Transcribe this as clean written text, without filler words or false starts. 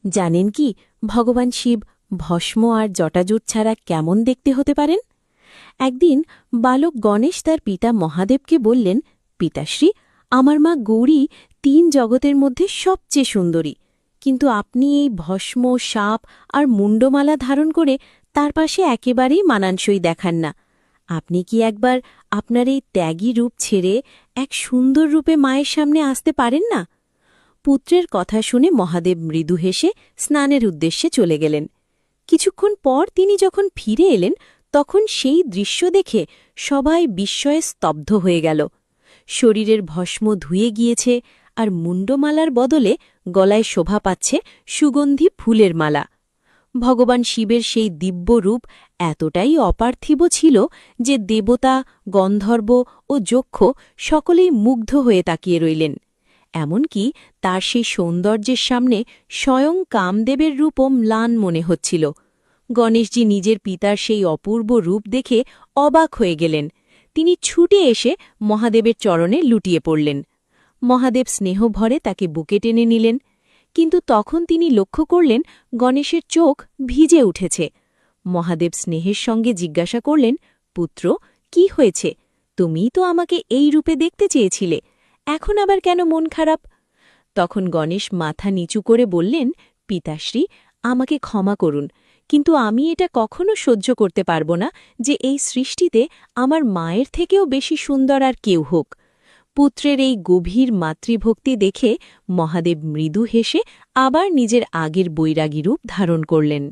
জানেন কি ভগবান শিব ভস্ম আর জটাজুট ছাড়া কেমন দেখতে হতে পারেন? একদিন বালক গণেশ তার পিতা মহাদেবকে বললেন, পিতাশ্রী, আমার মা গৌরী ৩ জগতের মধ্যে সবচেয়ে সুন্দরী, কিন্তু আপনি এই ভস্ম, সাপ আর মুণ্ডমালা ধারণ করে তার পাশে একেবারেই মানানসই দেখান না। আপনি কি একবার আপনার এই ত্যাগী রূপ ছেড়ে এক সুন্দর রূপে মায়ের সামনে আসতে পারেন না? পুত্রের কথা শুনে মহাদেব মৃদু হেসে স্নানের উদ্দেশ্যে চলে গেলেন। কিছুক্ষণ পর তিনি যখন ফিরে এলেন, তখন সেই দৃশ্য দেখে সবাই বিস্ময়ে স্তব্ধ হয়ে গেল। শরীরের ভস্ম ধুয়ে গিয়েছে, আর মুণ্ডমালার বদলে গলায় শোভা পাচ্ছে সুগন্ধি ফুলের মালা। ভগবান শিবের সেই দিব্য রূপ এতটাই অপার্থিব ছিল যে দেবতা, গন্ধর্ব ও যক্ষ সকলেই মুগ্ধ হয়ে তাকিয়ে রইলেন। এমনকি তার সেই সৌন্দর্যের সামনে স্বয়ং কামদেবের রূপও ম্লান মনে হচ্ছিল। গণেশজি নিজের পিতার সেই অপূর্ব রূপ দেখে অবাক হয়ে গেলেন। তিনি ছুটে এসে মহাদেবের চরণে লুটিয়ে পড়লেন। মহাদেব স্নেহভরে তাকে বুকে টেনে নিলেন, কিন্তু তখন তিনি লক্ষ্য করলেন গণেশের চোখ ভিজে উঠেছে। মহাদেব স্নেহের সঙ্গে জিজ্ঞাসা করলেন, পুত্র, কি হয়েছে? তুমিই তো আমাকে এই রূপে দেখতে চেয়েছিলে, এখন আবার কেন মন খারাপ? তখন গণেশ মাথা নিচু করে বললেন, পিতাশ্রী, আমাকে ক্ষমা করুন, কিন্তু আমি এটা কখনো সহ্য করতে পারব না যে এই সৃষ্টিতে আমার মায়ের থেকেও বেশি সুন্দর আর কেউ হোক। পুত্রের এই গভীর মাতৃভক্তি দেখে মহাদেব মৃদু হেসে আবার নিজের আগের বৈরাগী রূপ ধারণ করলেন।